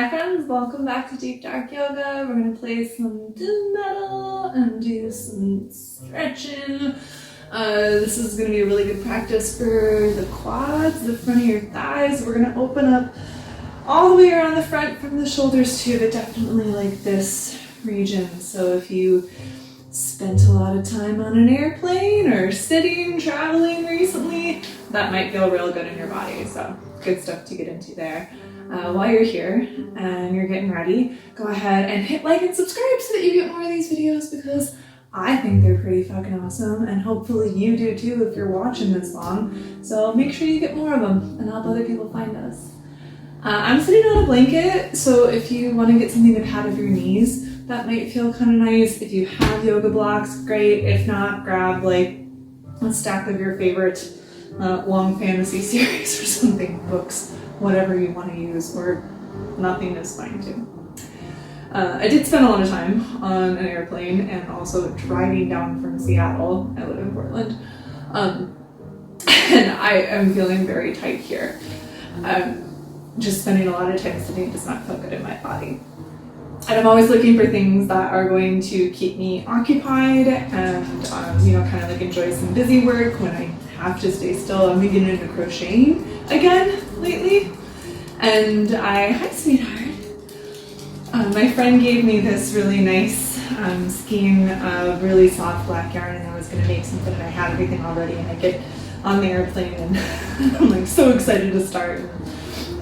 Hi friends, welcome back to Deep Dark Yoga. We're going to play some doom metal and do some stretching. This is going to be a really good practice for the quads, the front of your thighs. We're going to open up all the way around the front from the shoulders too, but definitely like this region. So if you spent a lot of time on an airplane or sitting, traveling recently, that might feel real good in your body. So good stuff to get into there. While you're here and you're getting ready, go ahead and hit like and subscribe so that you get more of these videos, because I think they're pretty fucking awesome, and hopefully you do too if you're watching this long. So make sure you get more of them and help other people find us. I'm sitting on a blanket, so if you want to get something to pad up your knees, that might feel kind of nice. If you have yoga blocks, great. If not, grab like a stack of your favorite long fantasy series or something, books, whatever you want to use, or nothing is fine too. I did spend a lot of time on an airplane and also driving down from Seattle. I live in Portland. And I am feeling very tight here. Just spending a lot of time sitting does not feel good in my body. And I'm always looking for things that are going to keep me occupied and, kind of like enjoy some busy work when I have to stay still. I'm beginning into crocheting again lately. And hi sweetheart. My friend gave me this really nice skein of really soft black yarn, and I was going to make something, and I had everything already, and I get on the airplane and I'm like so excited to start.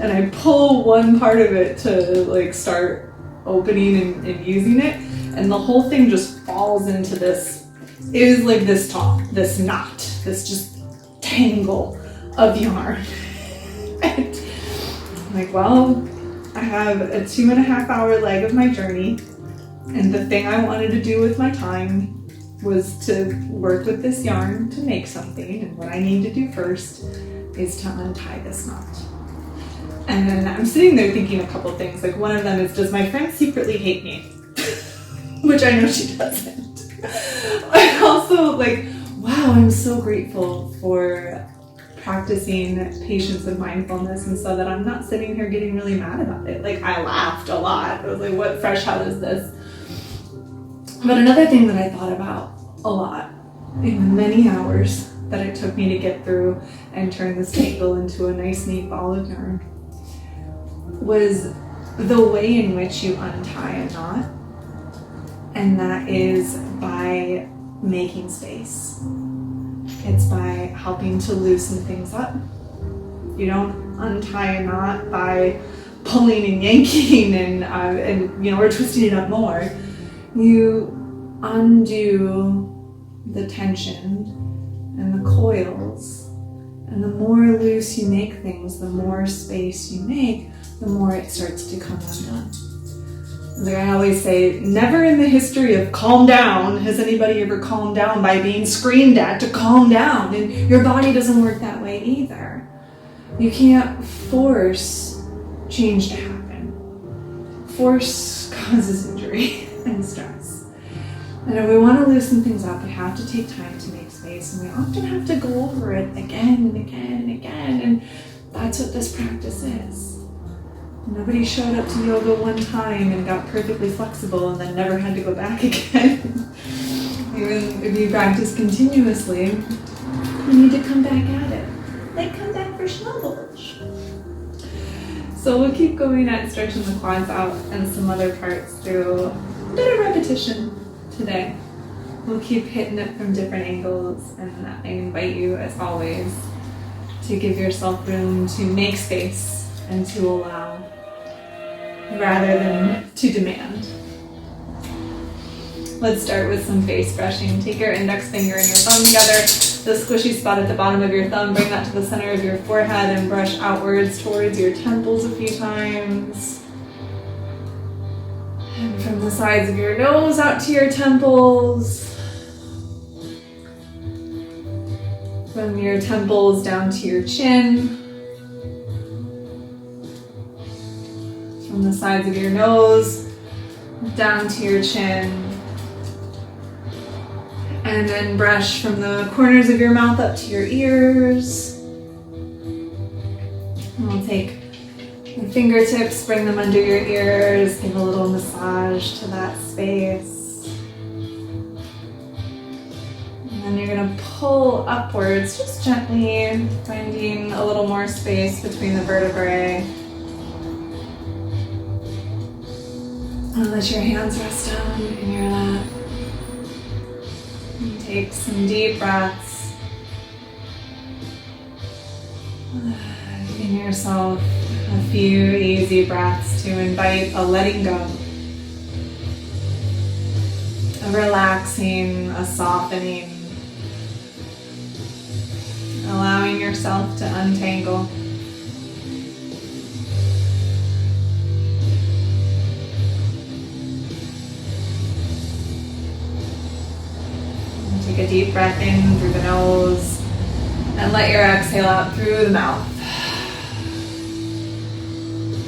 And I pull one part of it to like start opening and using it, and the whole thing just falls into this, it is like this this knot, this just tangle of yarn. And I'm like, well, I have a 2.5 hour leg of my journey, and the thing I wanted to do with my time was to work with this yarn to make something, and what I need to do first is to untie this knot. And then I'm sitting there thinking a couple things. Like, one of them is, does my friend secretly hate me? Which I know she doesn't. I also like, wow, I'm so grateful for practicing patience and mindfulness, and so that I'm not sitting here getting really mad about it. Like, I laughed a lot. I was like, what fresh hell is this? But another thing that I thought about a lot in the many hours that it took me to get through and turn this tangle into a nice neat ball of yarn was the way in which you untie a knot, and that is by making space. It's by helping to loosen things up. You don't untie a knot by pulling and yanking and or twisting it up more. You undo the tension and the coils, and the more loose you make things, the more space you make, the more it starts to come undone. Like I always say, never in the history of calm down has anybody ever calmed down by being screamed at to calm down, and your body doesn't work that way either. You can't force change to happen. Force causes injury and stress. And if we want to loosen things up, we have to take time to make space, and we often have to go over it again and again and again, and that's what this practice is. Nobody showed up to yoga one time and got perfectly flexible and then never had to go back again. Even if you practice continuously, you need to come back at it. Like, come back for snowballs. So we'll keep going at stretching the quads out and some other parts through a bit of repetition today. We'll keep hitting it from different angles, and I invite you, as always, to give yourself room to make space and to allow, rather than to demand. Let's start with some face brushing. Take your index finger and your thumb together, the squishy spot at the bottom of your thumb, bring that to the center of your forehead and brush outwards towards your temples a few times. And from the sides of your nose out to your temples. From your temples down to your chin. From the sides of your nose down to your chin, and then brush from the corners of your mouth up to your ears. And we'll take a fingertips, bring them under your ears, give a little massage to that space. And then you're going to pull upwards, just gently, finding a little more space between the vertebrae. And let your hands rest down in your lap. And take some deep breaths. Giving yourself a few easy breaths to invite a letting go, a relaxing, a softening, allowing yourself to untangle. And take a deep breath in through the nose and let your exhale out through the mouth.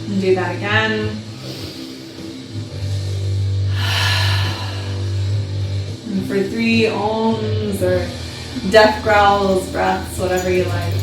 And do that again. And for 3 ohms or death growls, breaths, whatever you like.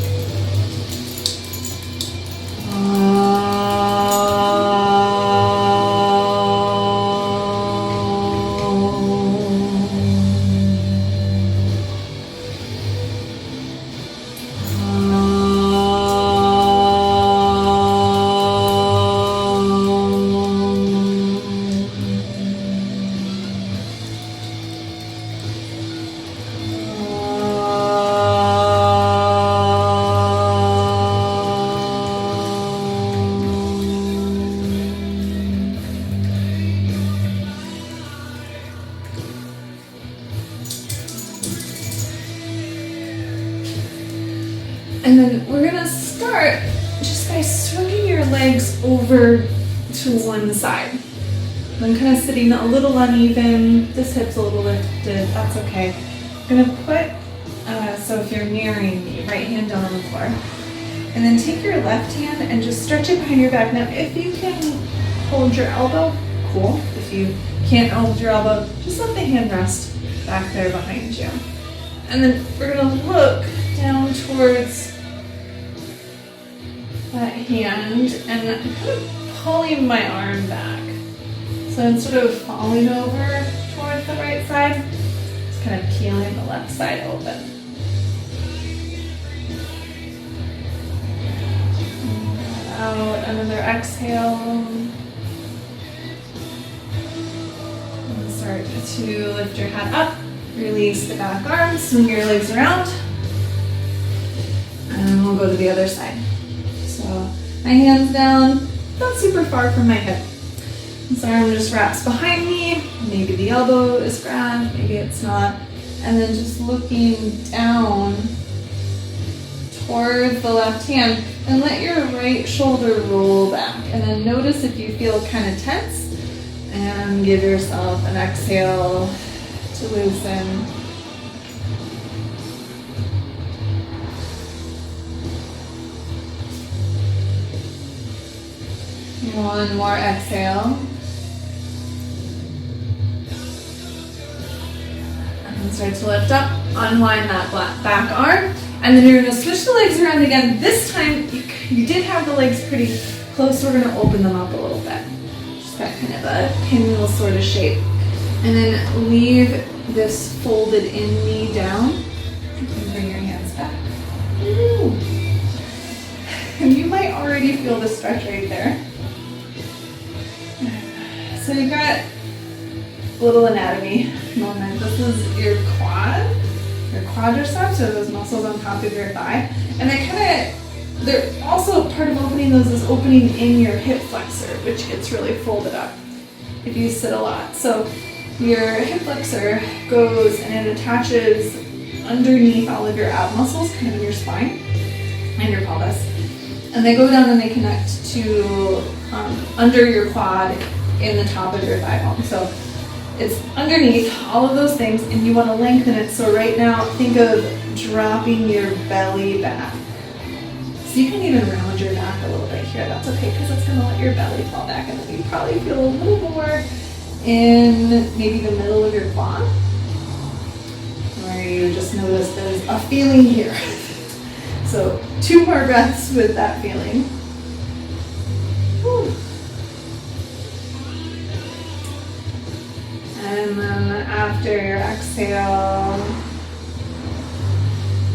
And then we're gonna start just by swinging your legs over to one side. I'm kind of sitting a little uneven, this hip's a little lifted, that's okay. I'm gonna put, so if you're mirroring me, right hand down on the floor. And then take your left hand and just stretch it behind your back. Now if you can hold your elbow, cool. If you can't hold your elbow, just let the hand rest back there behind you. And then we're gonna look down towards that hand and kind of pulling my arm back. So instead of falling over towards the right side, just kind of peeling the left side open. Out, another exhale. And start to lift your head up, release the back arms, swing your legs around. And we'll go to the other side. So my hands down, not super far from my hip. This arm just wraps behind me. Maybe the elbow is grabbed, maybe it's not. And then just looking down towards the left hand and let your right shoulder roll back. And then notice if you feel kind of tense and give yourself an exhale to loosen. One more exhale. And start to lift up, unwind that back arm. And then you're gonna switch the legs around again. This time, you did have the legs pretty close, so we're gonna open them up a little bit. Just got kind of a pinwheel sort of shape. And then leave this folded in knee down. And bring your hands back. Woo. And you might already feel the stretch right there. So you've got a little anatomy moment. This is your quadriceps, so those muscles on top of your thigh. And they're also part of opening those is opening in your hip flexor, which gets really folded up if you sit a lot. So your hip flexor goes and it attaches underneath all of your ab muscles, kind of in your spine and your pelvis. And they go down and they connect to under your quad in the top of your thigh bone. So it's underneath all of those things and you want to lengthen it. So right now, think of dropping your belly back. So you can even round your back a little bit here. That's okay because it's going to let your belly fall back and then you probably feel a little more in maybe the middle of your quad where you just notice there's a feeling here. So 2 more breaths with that feeling. And then after your exhale,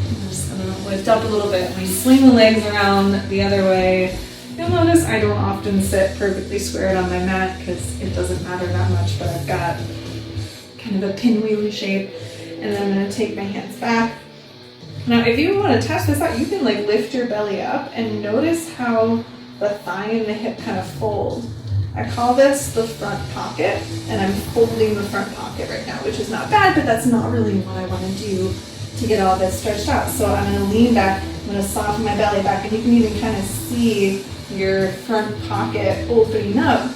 I'm just gonna lift up a little bit. We swing the legs around the other way. You'll notice I don't often sit perfectly squared on my mat because it doesn't matter that much, but I've got kind of a pinwheely shape. And then I'm gonna take my hands back. Now, if you want to test this out, you can like lift your belly up and notice how the thigh and the hip kind of fold. I call this the front pocket, and I'm folding the front pocket right now, which is not bad, but that's not really what I want to do to get all this stretched out. So I'm going to lean back, I'm going to soften my belly back, and you can even kind of see your front pocket opening up.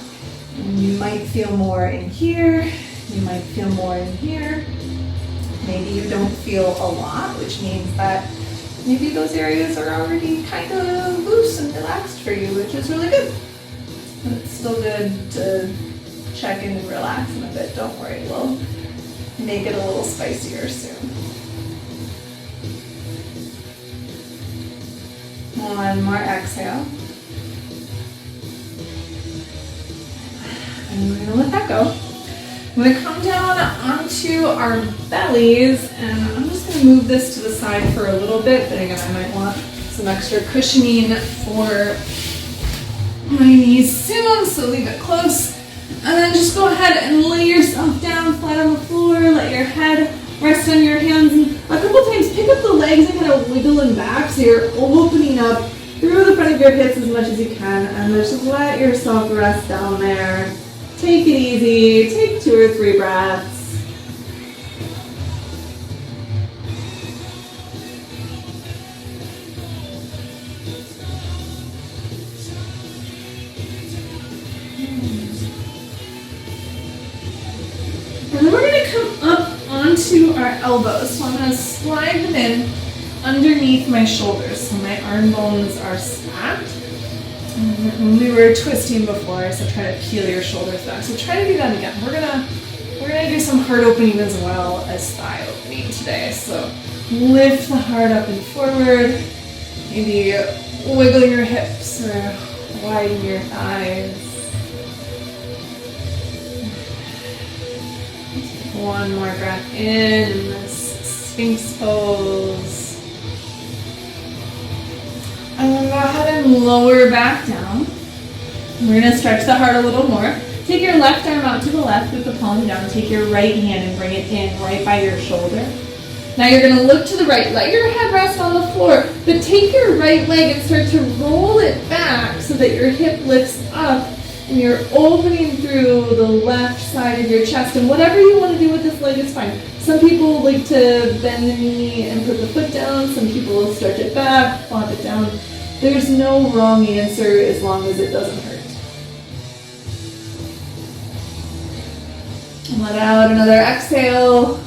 And you might feel more in here, you might feel more in here. Maybe you don't feel a lot, which means that maybe those areas are already kind of loose and relaxed for you, which is really good. But it's still good to check in and relax in a bit. Don't worry, we'll make it a little spicier soon. One more exhale. And we're gonna let that go. I'm going to come down onto our bellies, and I'm just going to move this to the side for a little bit, but again, I might want some extra cushioning for my knees soon, so leave it close. And then just go ahead and lay yourself down flat on the floor, let your head rest on your hands, and a couple times pick up the legs and kind of wiggle them back so you're opening up through the front of your hips as much as you can, and just let yourself rest down there. Take it easy, take 2 or 3 breaths. And then we're going to come up onto our elbows. So I'm going to slide them in underneath my shoulders so my arm bones are stacked. When we were twisting before, I said try to peel your shoulders back. So try to do that again. We're gonna do some heart opening as well as thigh opening today. So lift the heart up and forward. Maybe wiggle your hips or widen your thighs. One more breath in this Sphinx pose. And then go ahead and lower back down. We're going to stretch the heart a little more. Take your left arm out to the left with the palm down. Take your right hand and bring it in right by your shoulder. Now you're going to look to the right. Let your head rest on the floor, but take your right leg and start to roll it back so that your hip lifts up and you're opening through the left side of your chest. And whatever you want to do with this leg is fine. Some people like to bend the knee and put the foot down. Some people will stretch it back, flop it down. There's no wrong answer as long as it doesn't hurt. Let out another exhale.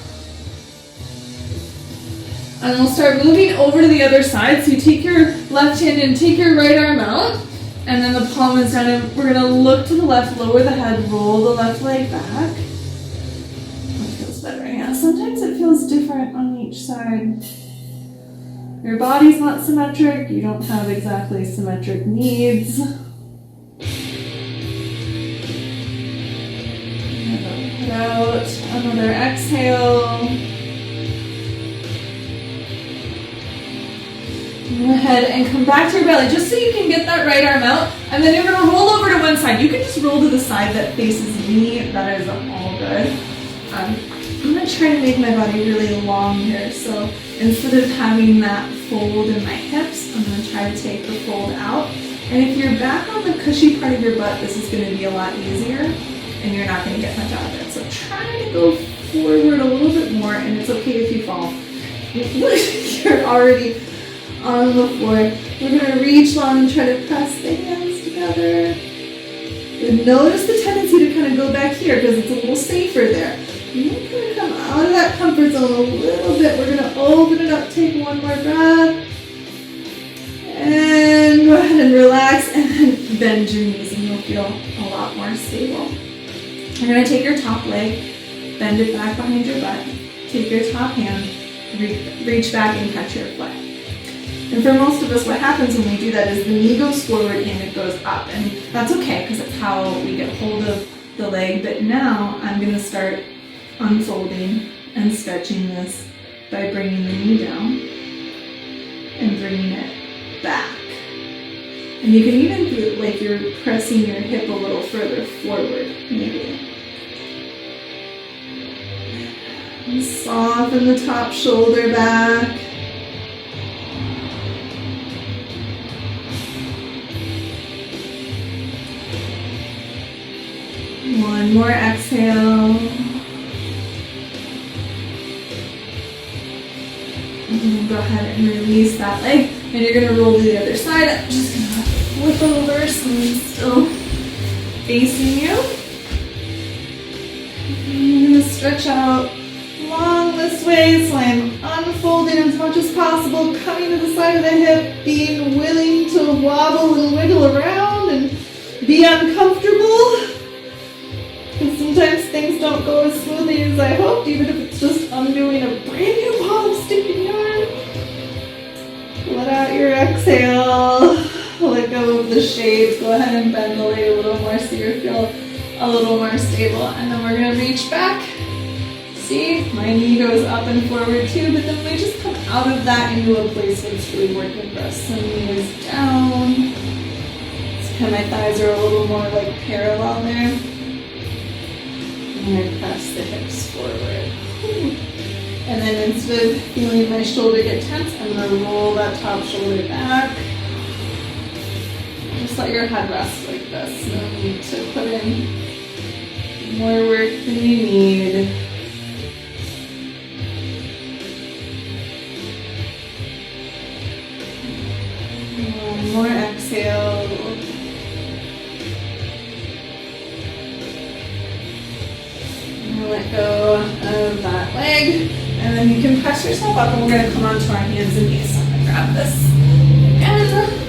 And we'll start moving over to the other side. So you take your left hand and take your right arm out. And then the palm is down. And we're going to look to the left, lower the head, roll the left leg back. It feels better, yeah. Sometimes it feels different on each side. Your body's not symmetric. You don't have exactly symmetric needs. Put out another exhale. Go ahead and come back to your belly just so you can get that right arm out. And then you're going to roll over to one side. You can just roll to the side that faces me. That is all good. I'm going to try to make my body really long here. So instead of having that fold in my hips, I'm going to try to take the fold out. And if you're back on the cushy part of your butt, this is going to be a lot easier and you're not going to get much out of it. So try to go forward a little bit more, and it's okay if you fall. You're already on the floor. We're going to reach long and try to press the hands together. And notice the tendency to kind of go back here because it's a little safer there. You're going to come out of that comfort zone a little bit. We're going to open it up, take one more breath. And go ahead and relax and then bend your knees and you'll feel a lot more stable. You're going to take your top leg, bend it back behind your butt. Take your top hand, reach back and catch your foot. And for most of us, what happens when we do that is the knee goes forward and it goes up. And that's okay because it's how we get hold of the leg. But now I'm going to start unfolding and stretching this by bringing the knee down and bringing it back. And you can even feel like you're pressing your hip a little further forward, maybe. And soften the top shoulder back. One more exhale. And then go ahead and release that leg. And you're going to roll to the other side. I'm just going to flip over so I'm still facing you. And you're going to stretch out long this way, so I'm unfolding as much as possible, coming to the side of the hip, being willing to wobble and wiggle around and be uncomfortable. And sometimes things don't go as smoothly as I hoped, even if it's just undoing a brand new ball of sticking yarn. Let out your exhale. Let go of the shades. Go ahead and bend the leg a little more so you feel a little more stable. And then we're going to reach back. See, my knee goes up and forward too, but then we just come out of that into a place where it's really working for us. So knee is down. So kind of my thighs are a little more like parallel there. And I press the hips forward. And then instead of feeling my shoulder get tense, I'm going to roll that top shoulder back. Just let your head rest like this. No need to put in more work than you need. One more exhale. And let go of that leg. And then you can press yourself up and we're going to come onto our hands and knees. So I'm going to grab this again.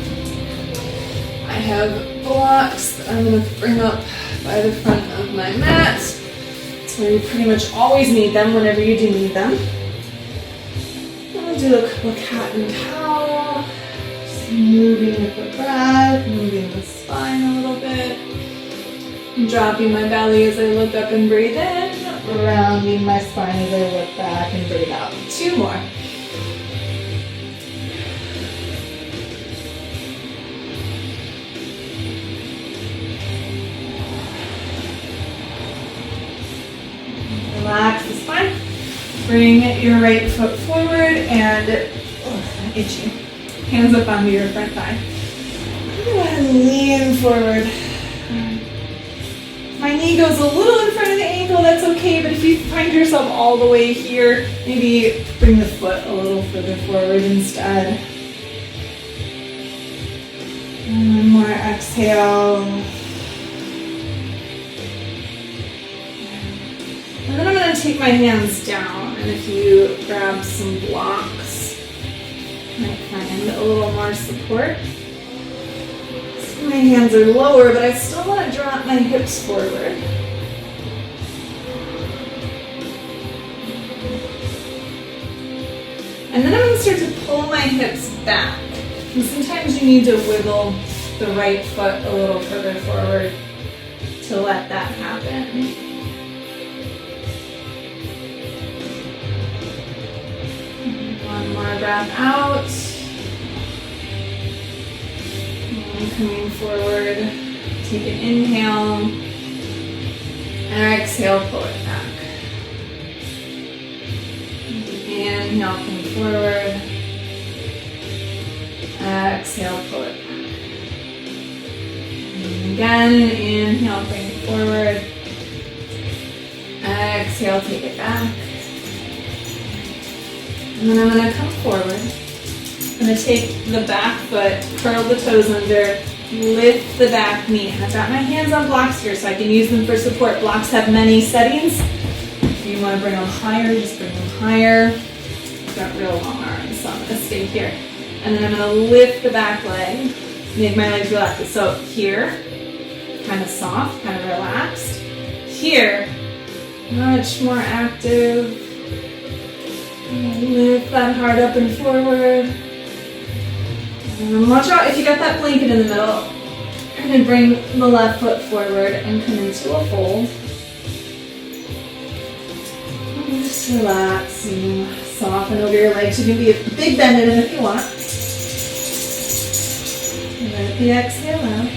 I have blocks that I'm going to bring up by the front of my mat. So you pretty much always need them whenever you do need them. I'll do a couple cat and cow. Just moving with the breath, moving the spine a little bit. Dropping my belly as I look up and breathe in. Rounding my spine as I look back and breathe out. 2 more. Relax the spine. Bring your right foot forward and itchy. Hands up onto your front thigh. Go ahead and lean forward. My knee goes a little in front of the ankle, that's okay, but if you find yourself all the way here, maybe bring the foot a little further forward instead. And one more exhale. And then I'm going to take my hands down, and if you grab some blocks, you might find a little more support. My hands are lower, but I still want to drop my hips forward. And then I'm going to start to pull my hips back. And sometimes you need to wiggle the right foot a little further forward to let that happen. One more breath out. Coming forward, take an inhale, and exhale, pull it back. Inhale, come forward, exhale, pull it back. And again, inhale, bring it forward, exhale, take it back. And then I'm going to come forward. I'm going to take the back foot, curl the toes under, lift the back knee. I've got my hands on blocks here so I can use them for support. Blocks have many settings. If you want to bring them higher, just bring them higher. I've got real long arms, so I'm going to stay here. And then I'm going to lift the back leg, make my legs relaxed. So here, kind of soft, kind of relaxed. Here, much more active. Lift that heart up and forward. And watch out if you got that blanket in the middle. And then bring the left foot forward and come into a fold. Relaxing. Soften over your legs. You can be a big bend in it if you want. Let the exhale out.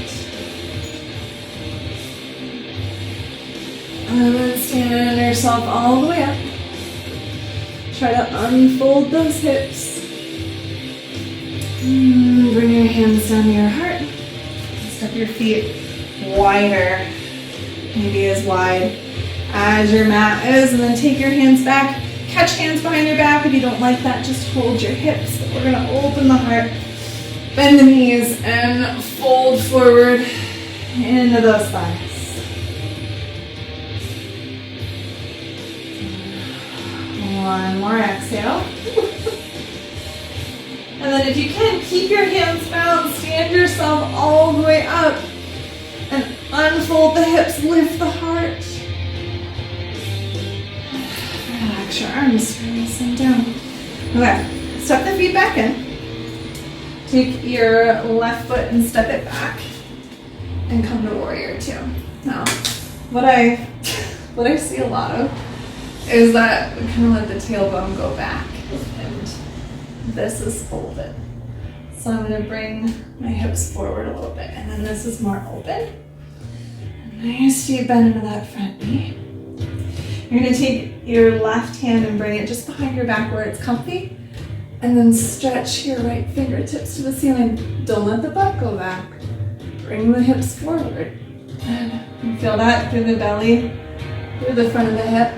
And then stand yourself all the way up. Try to unfold those hips. Bring your hands down to your heart. Step your feet wider. Maybe as wide as your mat is. And then take your hands back. Catch hands behind your back. If you don't like that, just hold your hips. But we're going to open the heart. Bend the knees and fold forward into those thighs. One more exhale. And then if you can, keep your hands bound, stand yourself all the way up and unfold the hips, lift the heart. Relax your arms, release them down. Okay, step the feet back in. Take your left foot and step it back and come to warrior two. Now, what I see a lot of is that we kind of let the tailbone go back and this is folded. So I'm going to bring my hips forward a little bit and then this is more open. Nice deep bend into that front knee. You're going to take your left hand and bring it just behind your back where it's comfy and then stretch your right fingertips to the ceiling. Don't let the butt go back. Bring the hips forward. And you feel that through the belly, through the front of the hip.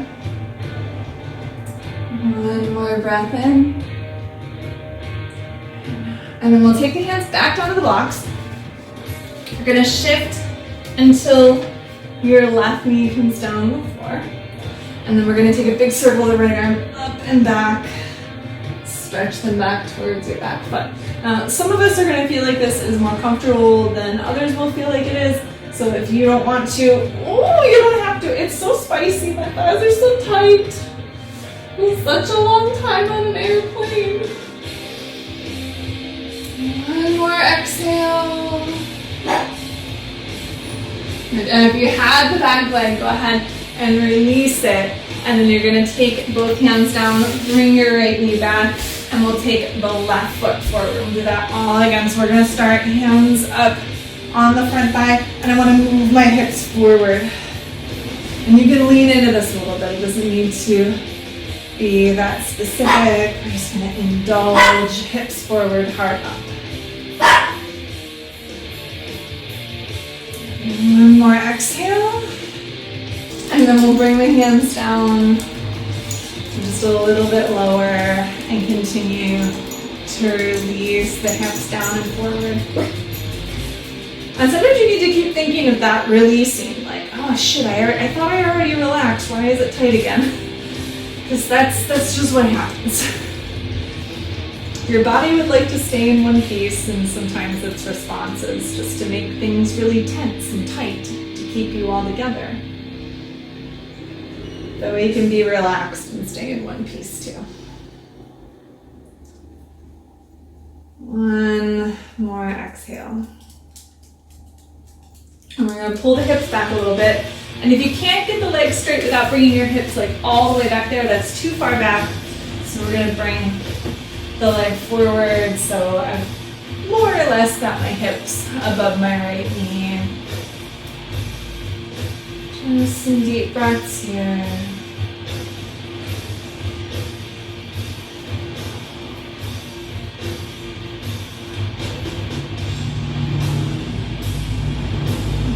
One more breath in. And then we'll take the hands back down to the blocks. We're going to shift until your left knee comes down on the floor. And then we're going to take a big circle of the right arm up and back. Stretch them back towards your back foot. Some of us are going to feel like this is more comfortable than others will feel like it is. So if you don't want to, you don't have to. It's so spicy. My thighs are so tight. It's such a long time on an airplane. One more exhale. And if you have the back leg, go ahead and release it. And then you're going to take both hands down, bring your right knee back, and we'll take the left foot forward. We'll do that all again. So we're going to start hands up on the front thigh, and I want to move my hips forward. And you can lean into this a little bit. It doesn't need to be that specific. We're just going to indulge hips forward, heart up. One more exhale. And then we'll bring the hands down just a little bit lower and continue to release the hips down and forward. And sometimes you need to keep thinking of that releasing, like, oh shit, I thought I already relaxed. Why is it tight again? Because that's just what happens. Your body would like to stay in one piece, and sometimes its response is just to make things really tense and tight to keep you all together. That way you can be relaxed and stay in one piece too. One more exhale. And we're going to pull the hips back a little bit. And if you can't get the legs straight without bringing your hips like all the way back there, that's too far back. So we're going to bring the leg forward. So I've more or less got my hips above my right knee. Just some deep breaths here.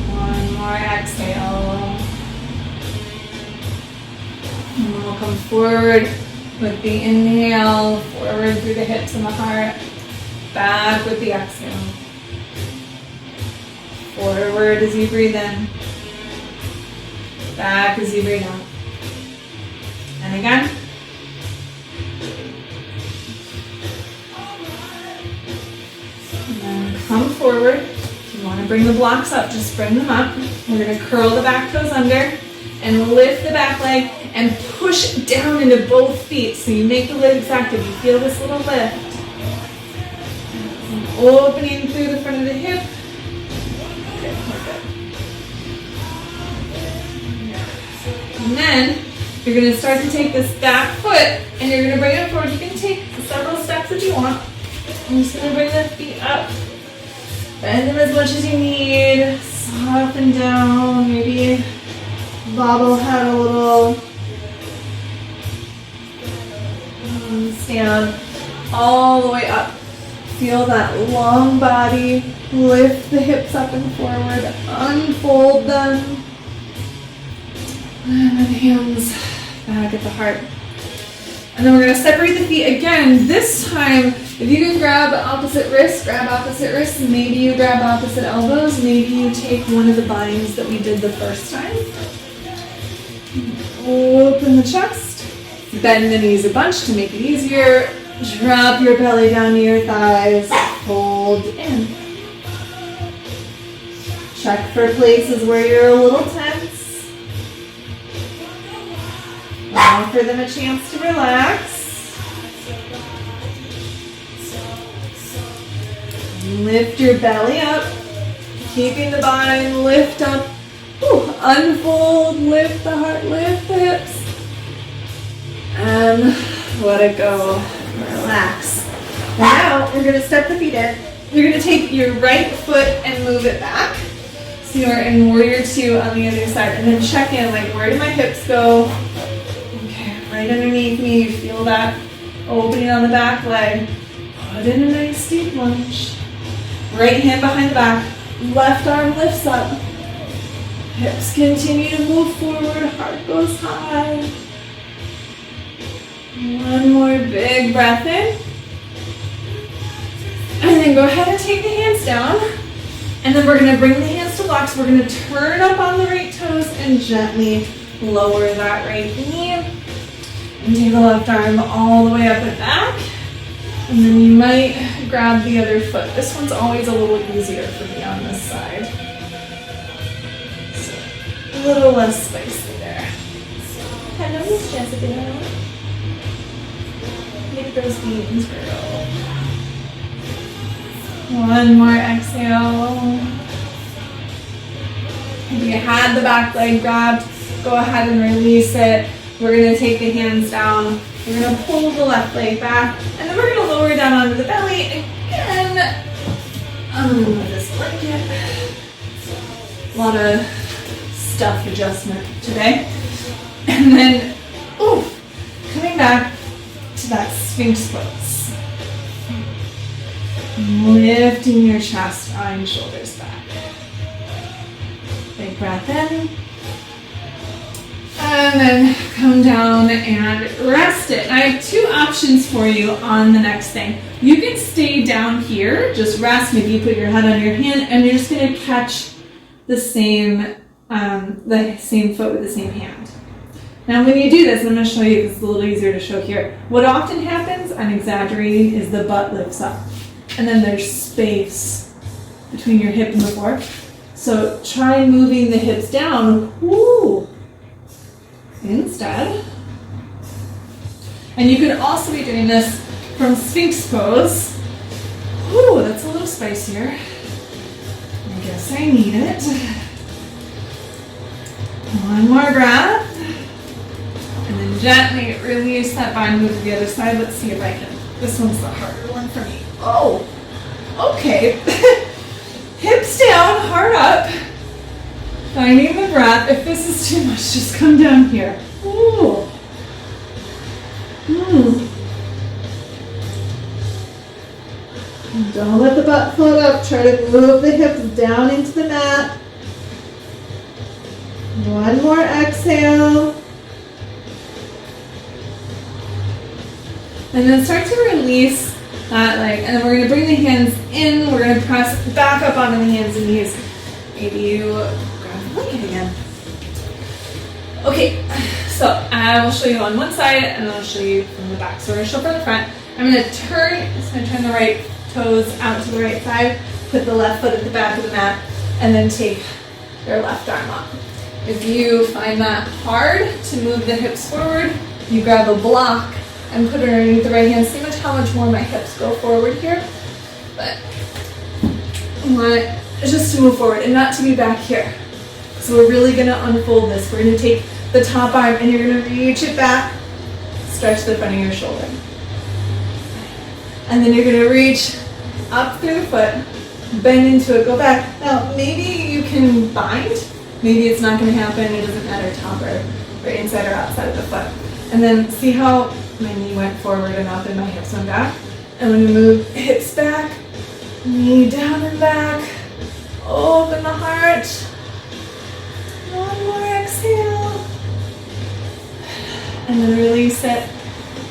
One more exhale. And we'll come forward with the inhale, forward through the hips and the heart. Back with the exhale. Forward as you breathe in. Back as you breathe out. And again. And then come forward. If you want to bring the blocks up, just bring them up. We're going to curl the back toes under and lift the back leg and push down into both feet. So you make the legs active. You feel this little lift. And opening through the front of the hip. And then You're gonna start to take this back foot and you're gonna bring it forward. You can take several steps if you want. I'm just gonna bring the feet up. Bend them as much as you need. Soften down, maybe bobble head a little. Stand all the way up. Feel that long body. Lift the hips up and forward. Unfold them. And then hands back at the heart. And then we're going to separate the feet again. This time, if you can grab opposite wrists, grab opposite wrists. Maybe you grab opposite elbows. Maybe you take one of the binds that we did the first time. Open the chest. Bend the knees a bunch to make it easier. Drop your belly down to your thighs. Fold in. Check for places where you're a little tense. Offer them a chance to relax. Lift your belly up. Keeping the bind, lift up. Ooh, unfold, lift the heart, lift the hips. And let it go. Relax. Now we're going to step the feet in. You're going to take your right foot and move it back. So you're in warrior two on the other side. And then check in, like, where do my hips go? Okay, right underneath me. You feel that opening on the back leg. Put in a nice deep lunge. Right hand behind the back. Left arm lifts up. Hips continue to move forward. Heart goes high. One more big breath in. And then go ahead and take the hands down. And then we're going to bring the hands to blocks. We're going to turn up on the right toes and gently lower that right knee. And take the left arm all the way up and back. And then you might grab the other foot. This one's always a little easier for me on this side. So, a little less spicy there. Hello, Miss Jessica. Make those beans grow. One more exhale. If you had the back leg grabbed, go ahead and release it. We're going to take the hands down. We're going to pull the left leg back. And then we're going to lower down onto the belly again. Underneath this blanket. A lot of stuff adjustment today. And then, coming back to that Sphinx pose. Lifting your chest, and shoulders back. Big breath in. And then come down and rest it. I have two options for you on the next thing. You can stay down here, just rest. Maybe you put your head on your hand and you're just going to catch the same foot with the same hand. Now when you do this, I'm going to show you, it's a little easier to show here. What often happens, I'm exaggerating, is the butt lifts up. And then there's space between your hip and the floor. So try moving the hips down. Woo! Instead. And you could also be doing this from Sphinx pose. Ooh, that's a little spicier. I guess I need it. One more breath. And then gently release that bind, move to the other side. Let's see if I can. This one's the harder one for me. Oh, okay. Hips down, heart up. Finding the breath. If this is too much, just come down here. Ooh. Don't let the butt float up. Try to move the hips down into the mat. One more exhale. And then start to release that leg. And then we're going to bring the hands in. We're going to press back up onto the hands and knees. Maybe you grab the blanket again. Okay, so I will show you on one side and then I'll show you from the back. So we're going to show from the front. I'm going to turn the right toes out to the right side, put the left foot at the back of the mat, and then take your left arm up. If you find that hard to move the hips forward, you grab a block and put it underneath the right hand. See how much more my hips go forward here. But I want it just to move forward and not to be back here. So we're really going to unfold this. We're going to take the top arm and you're gonna reach it back, stretch the front of your shoulder. And then you're gonna reach up through the foot, bend into it, go back. Now, maybe you can bind. Maybe it's not gonna happen. It doesn't matter top or inside or outside of the foot. And then see how my knee went forward and up and my hips went back. And when you move hips back, knee down and back, open the heart. One more exhale. And then release it.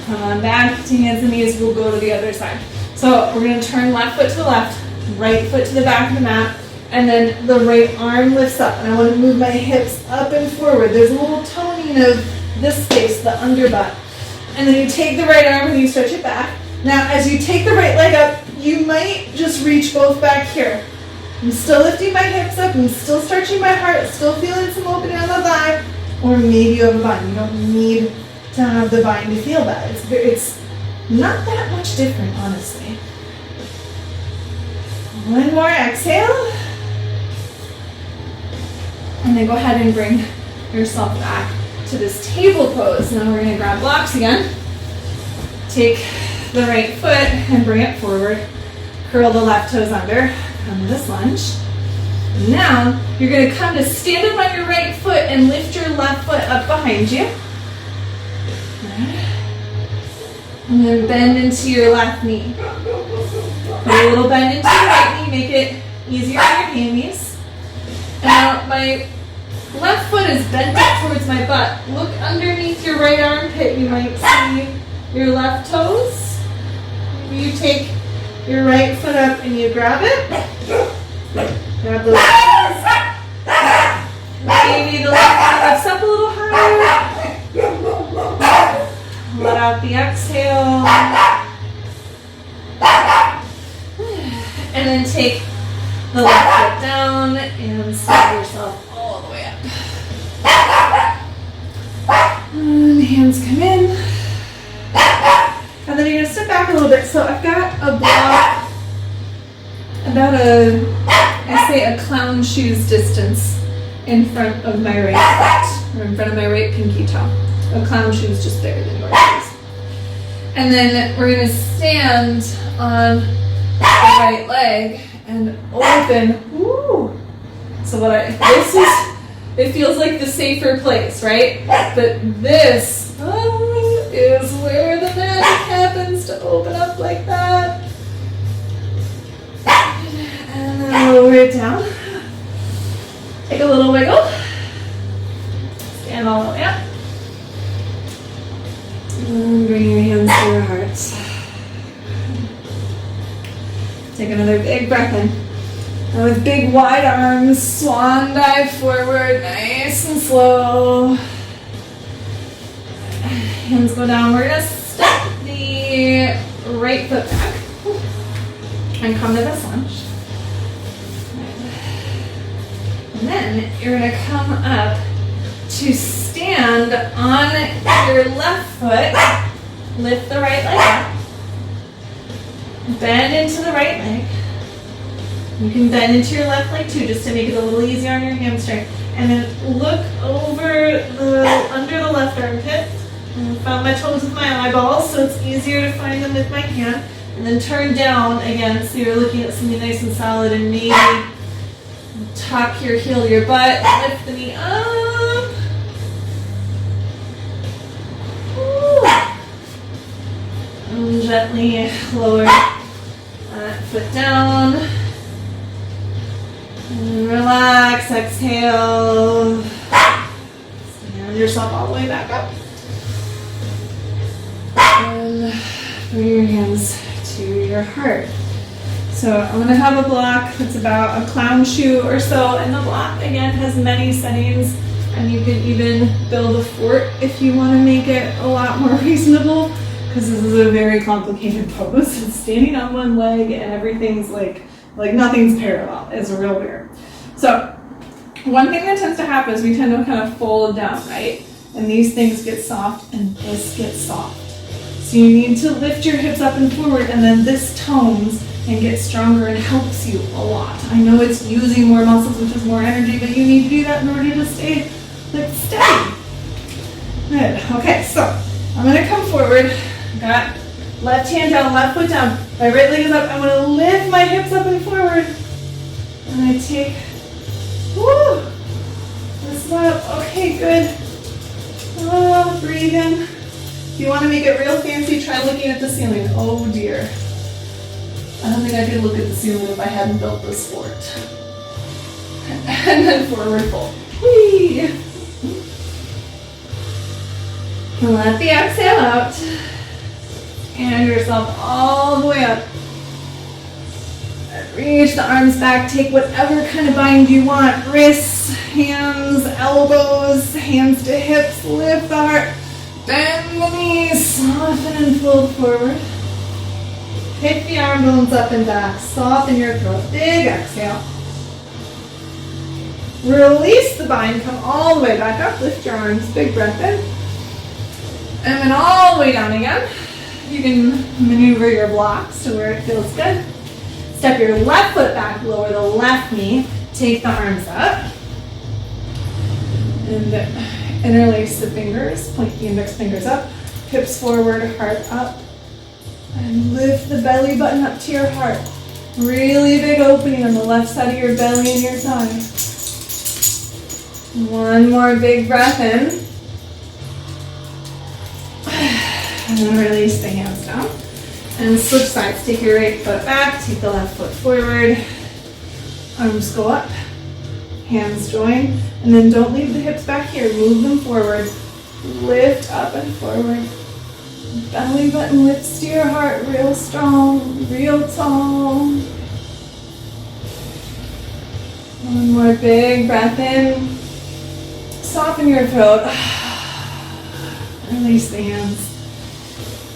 Come on back to hands and knees. We'll go to the other side. So we're going to turn left foot to the left, right foot to the back of the mat, and then the right arm lifts up. And I want to move my hips up and forward. There's a little toning of this space, the underbutt. And then you take the right arm and you stretch it back. Now, as you take the right leg up, you might just reach both back here. I'm still lifting my hips up. I'm still stretching my heart. Still feeling some opening on the thigh. Or maybe you have a bind. You don't need to have the bind to feel that. It's not that much different, honestly. One more exhale. And then go ahead and bring yourself back to this table pose. Now we're going to grab blocks again. Take the right foot and bring it forward. Curl the left toes under. Come to this lunge. Now you're going to come to stand up on your right foot and lift your left foot up behind you. And then bend into your left knee. Put a little bend into your right knee, make it easier on your hammies. And now my left foot is bent up towards my butt. Look underneath your right armpit. You might see your left toes. Maybe you take your right foot up and you grab it. Grab those toes. Maybe the left foot lifts up a little higher. Let out the exhale. And then take the left foot down and slide yourself all the way up. And hands come in. And then you're going to step back a little bit. So I've got a block about a clown shoes distance in front of my right foot, or in front of my right pinky toe. A clown shoe is just bigger than yours is. And then we're going to stand on the right leg and open. Woo. So it feels like the safer place, right? But this is where the magic happens to open up like that. And then lower it down. Take a little wiggle. Stand all the way up. And bring your hands to your heart. Take another big breath in. And with big wide arms, swan dive forward, nice and slow. Hands go down. We're going to step the right foot back and come to this lunge. And then you're going to come up to stand on your left foot. Lift the right leg up. Bend into the right leg. You can bend into your left leg too, just to make it a little easier on your hamstring. And then look over under the left armpit. And found my toes with my eyeballs, so it's easier to find them with my hand. And then turn down again, so you're looking at something nice and solid, and maybe tuck your heel to your butt, lift the knee up. Ooh. And gently lower that foot down. And relax, exhale. Stand yourself all the way back up. And bring your hands to your heart. So I'm going to have a block that's about a clown shoe or so, and the block again has many settings, and you can even build a fort if you want to make it a lot more reasonable, because this is a very complicated pose. It's standing on one leg and everything's like nothing's parallel. It's real weird. So one thing that tends to happen is we tend to kind of fold down, right? And these things get soft and this gets soft. So you need to lift your hips up and forward, and then this tones and gets stronger and helps you a lot. I know it's using more muscles, which is more energy, but you need to do that in order to stay steady. Good. Okay, so I'm gonna come forward. Got left hand down, left foot down. My right leg is up. I'm gonna lift my hips up and forward. And I take, woo, this up. Okay, good. Oh, breathe in. If you want to make it real fancy, try looking at the ceiling. Oh dear. I don't think I could look at the ceiling if I hadn't built this fort. And then forward fold. Whee! And let the exhale out. And yourself all the way up. And reach the arms back. Take whatever kind of bind you want. Wrists, hands, elbows, hands to hips. Lift the heart. Bend the knees. Soften and fold forward. Pick the arm bones up and back. Soften your throat. Big exhale. Release the bind. Come all the way back up. Lift your arms. Big breath in. And then all the way down again. You can maneuver your blocks to where it feels good. Step your left foot back. Lower the left knee. Take the arms up. And interlace the fingers. Point the index fingers up. Hips forward. Heart up. And lift the belly button up to your heart. Really big opening on the left side of your belly and your thigh. One more big breath in. And then release the hands down. And switch sides. Take your right foot back. Take the left foot forward. Arms go up. Hands join. And then don't leave the hips back here. Move them forward. Lift up and forward. Belly button lifts to your heart. Real strong. Real tall. One more big breath in. Soften your throat. Release the hands.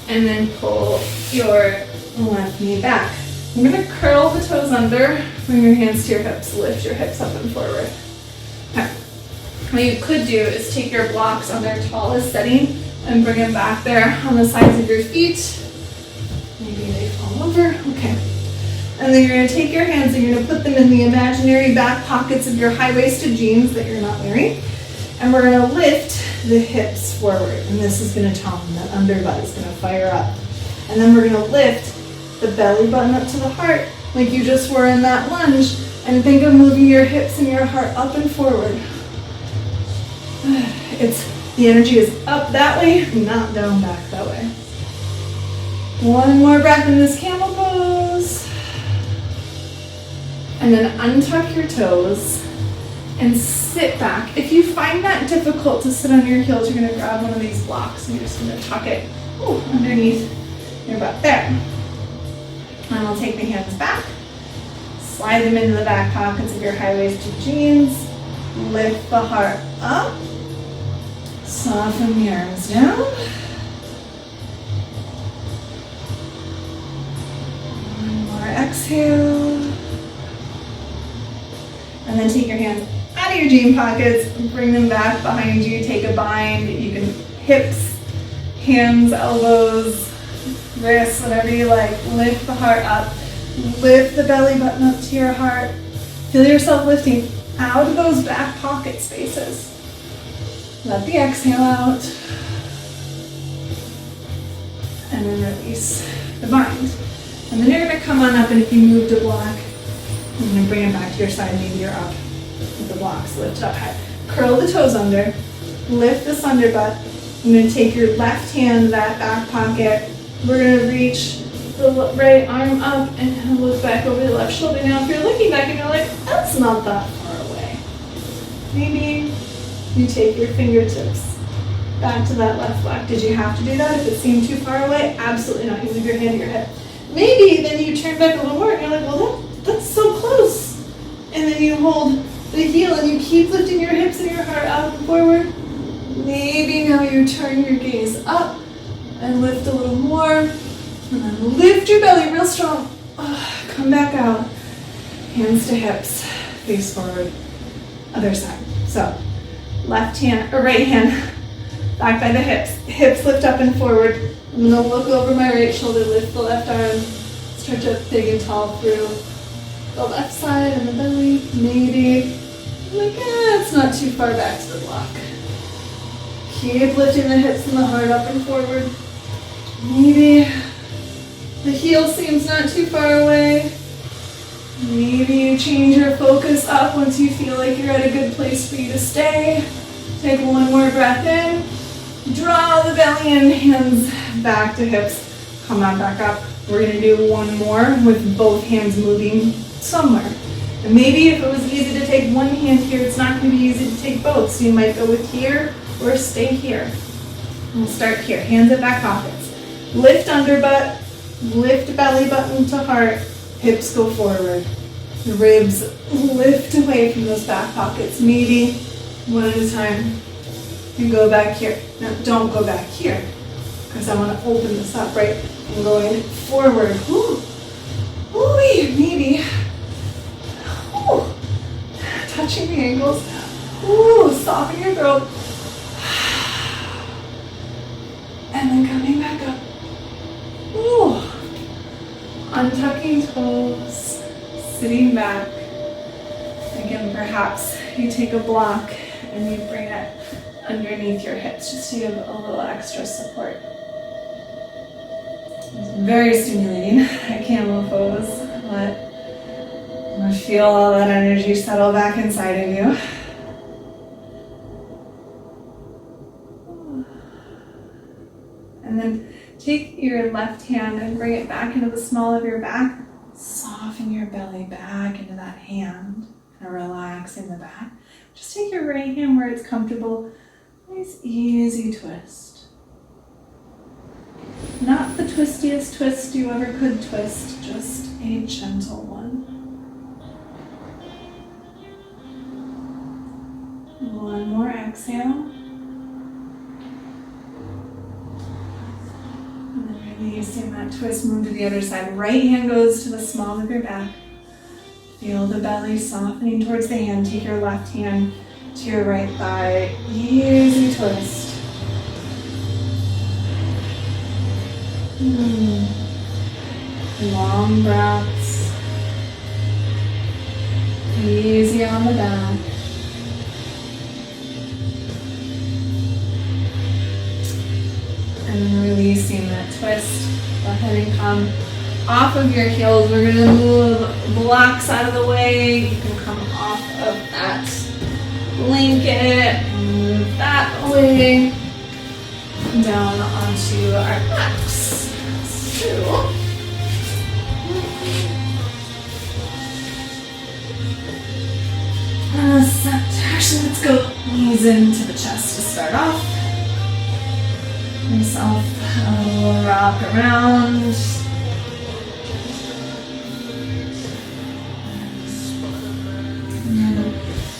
And then pull your left knee back. I'm going to curl the toes under. Bring your hands to your hips. Lift your hips up and forward. Okay. What you could do is take your blocks on their tallest setting and bring them back there on the sides of your feet. Maybe they fall over. Okay. And then you're going to take your hands and you're going to put them in the imaginary back pockets of your high-waisted jeans that you're not wearing. And we're going to lift the hips forward. And this is going to tone. That underbutt is going to fire up. And then we're going to lift the belly button up to the heart like you just were in that lunge. And think of moving your hips and your heart up and forward. The energy is up that way, not down back that way. One more breath in this camel pose. And then untuck your toes and sit back. If you find that difficult to sit on your heels, you're going to grab one of these blocks and you're just going to tuck it underneath your butt there. And I'll take the hands back, slide them into the back pockets of your high-waisted jeans, lift the heart up, soften the arms down. One more exhale. And then take your hands out of your jean pockets, bring them back behind you, take a bind. You can hips, hands, elbows, wrists, whatever you like. Lift the heart up. Lift the belly button up to your heart. Feel yourself lifting out of those back pocket spaces. Let the exhale out. And then release the bind. And then you're going to come on up, and if you moved a block, you're going to bring it back to your side. Maybe you're up with the blocks. Lift up high. Curl the toes under. Lift this underbutt. You're going to take your left hand, that back pocket. We're going to reach the right arm up and look back over the left shoulder. Now, if you're looking back and you're like, that's not that far away, maybe you take your fingertips back to that left block. Did you have to do that if it seemed too far away? Absolutely not. You leave your hand to your head. Maybe then you turn back a little more and you're like, well, that's so close. And then you hold the heel and you keep lifting your hips and your heart out and forward. Maybe now you turn your gaze up and lift a little more. And then lift your belly real strong. Come back out. Hands to hips. Face forward. Other side. So left hand or right hand back by the hips. Hips lift up and forward. I'm going to look over my right shoulder, lift the left arm, stretch up big and tall through the left side and the belly. Maybe like, it's not too far back to the block. Keep lifting the hips and the heart up and forward. Maybe the heel seems not too far away. Maybe you change your focus up once you feel like you're at a good place for you to stay. Take one more breath in. Draw the belly in, hands back to hips. Come on back up. We're going to do one more with both hands moving somewhere. And maybe if it was easy to take one hand here, it's not going to be easy to take both. So you might go with here or stay here. We'll start here. Hands at back pockets. Lift under butt. Lift belly button to heart. Hips go forward. The ribs lift away from those back pockets. Maybe one at a time. And go back here. Now don't go back here because I want to open this up, right? And going forward. Ooh. Ooh, maybe. Ooh. Touching the ankles. Ooh, soften your throat. And then coming back up. Ooh. Untucking toes. Sitting back. Again, perhaps you take a block and you bring it underneath your hips just to give a little extra support. It's very stimulating. I can't move pose. Let feel all that energy settle back inside of you. And then take your left hand and bring it back into the small of your back. Soften your belly back into that hand and relax in the back. Just take your right hand where it's comfortable. Nice easy twist. Not the twistiest twist you ever could twist, just a gentle one. One more exhale. And then releasing that twist, move to the other side. Right hand goes to the small of your back. Feel the belly softening towards the hand. Take your left hand to your right thigh. Easy twist. Long breaths. Easy on the back. And then releasing that twist. Go ahead and come off of your heels. We're going to move blocks out of the way. You can come off of that blanket. Move that away. Down onto our backs. So, actually, let's go knees into the chest to start off. Yourself a little rock around. And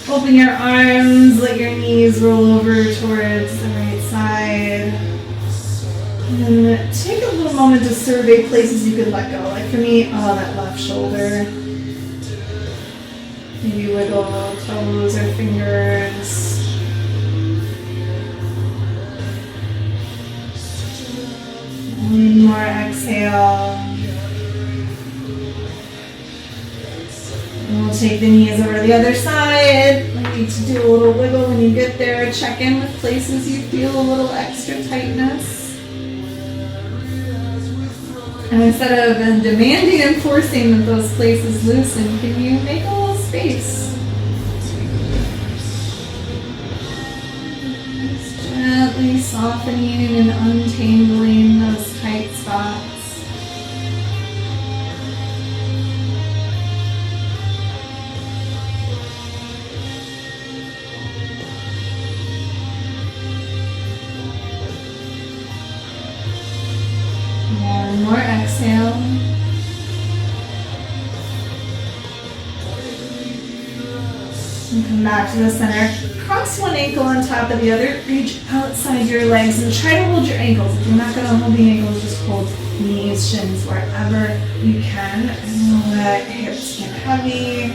open your arms, let your knees roll over towards the right side. And take a little moment to survey places you could let go. Like for me, that left shoulder. Maybe wiggle toes or fingers. One more exhale. And we'll take the knees over to the other side. You need to do a little wiggle when you get there. Check in with places you feel a little extra tightness. And instead of demanding and forcing that those places loosen, can you make a little space? Just gently softening and untangling those tight spots. One more exhale. And come back to the center. Cross one ankle on top of the other. Reach outside your legs and try to hold your ankles. If you're not going to hold the ankles, just hold knees, shins, wherever you can. And let hips get heavy.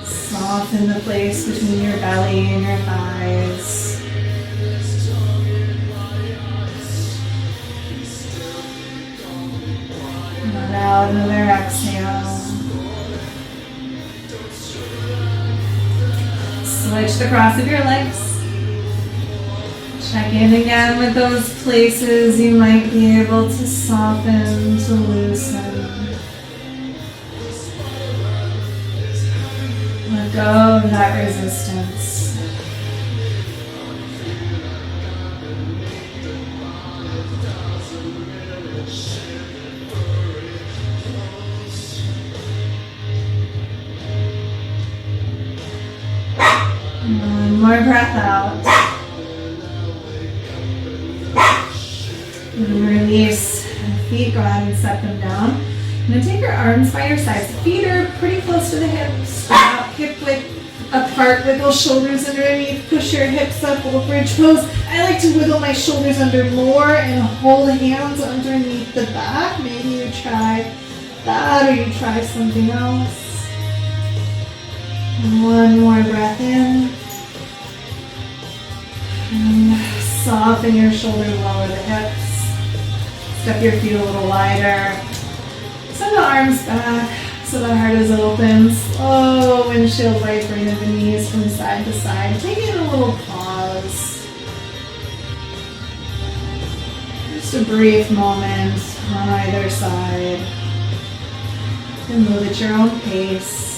Soften the place between your belly and your thighs. Out another exhale. Switch the cross of your legs. Check in again with those places you might be able to soften, to loosen. Let go of that resistance. One more breath out. And release the feet. Go ahead and set them down. I'm going to take your arms by your sides. The feet are pretty close to the hips. Out, hip width apart. Wiggle shoulders underneath. Push your hips up. Little bridge pose. I like to wiggle my shoulders under more and hold hands underneath the back. Maybe you try that or you try something else. And one more breath in. And soften your shoulders, lower the hips. Step your feet a little wider. Send the arms back so the heart is open. Slow windshield wipering of the knees from side to side. Taking a little pause. Just a brief moment on either side. You can move at your own pace.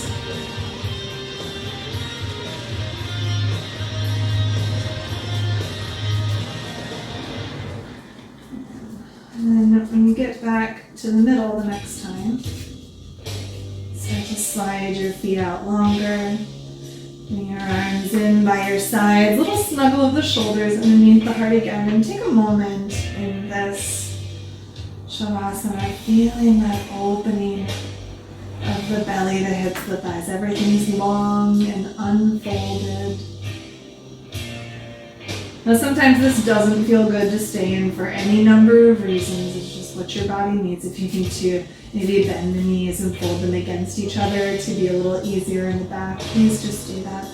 And then when you get back to the middle the next time, start to slide your feet out longer. Bring your arms in by your sides. Little snuggle of the shoulders underneath the heart again. And take a moment in this Shavasana, feeling that opening of the belly, the hips, the thighs. Everything's long and unfolded. Now sometimes this doesn't feel good to stay in for any number of reasons. It's just what your body needs. If you need to maybe bend the knees and fold them against each other to be a little easier in the back, please just do that.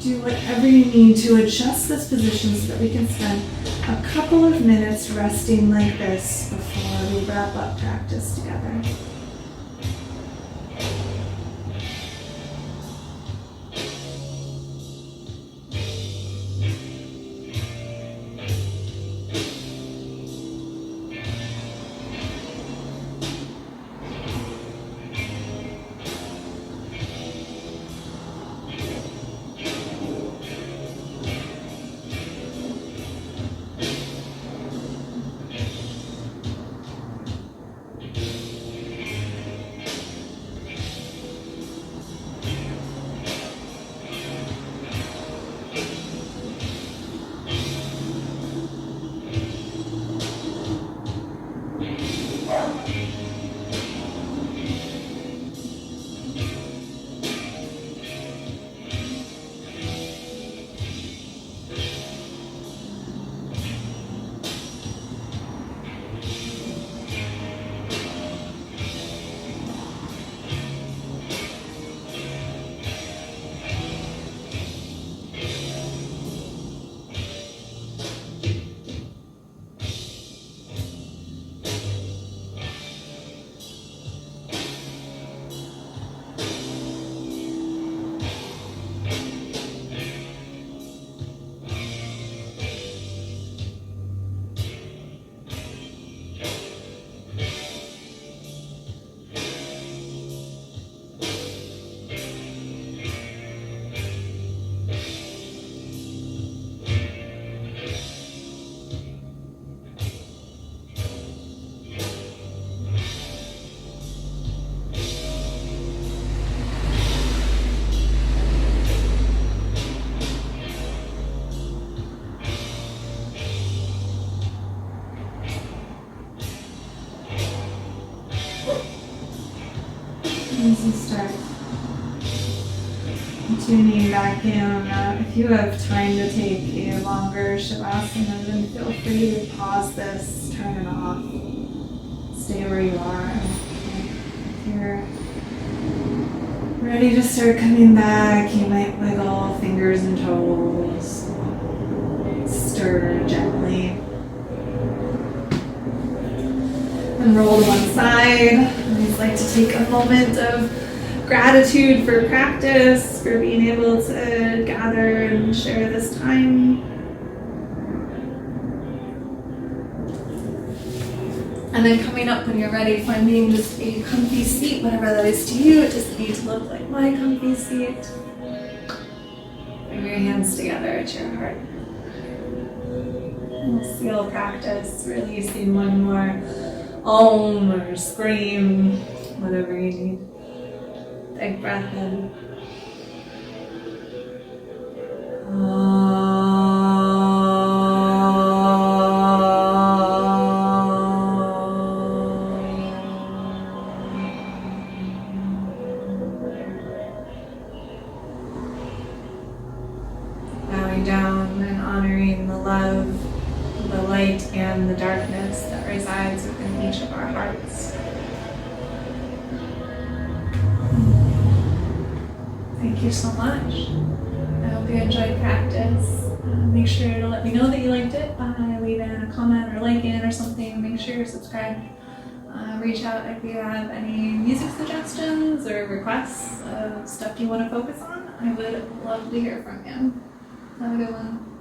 Do whatever you need to adjust this position so that we can spend a couple of minutes resting like this before we wrap up practice together. As you start tuning back in, if you have time to take a longer Shavasana, then feel free to pause this, turn it off, stay where you are. If you're ready to start coming back, you might wiggle fingers and toes, stir gently, and roll to one side. I always like to take a moment of gratitude for practice, for being able to gather and share this time. then coming up when you're ready, finding just a comfy seat, whatever that is to you. It doesn't need to look like my comfy seat. Bring your hands together at your heart. And we'll still practice releasing one more om or scream, whatever you need. Big breath in. Bowing down and honoring the love, the light, and the darkness that resides within each of our hearts. Thank you so much. I hope you enjoyed practice. Make sure to let me know that you liked it by leaving a comment or liking or something. Make sure you're subscribed. Reach out if you have any music suggestions or requests of stuff you want to focus on. I would love to hear from you. Have a good one.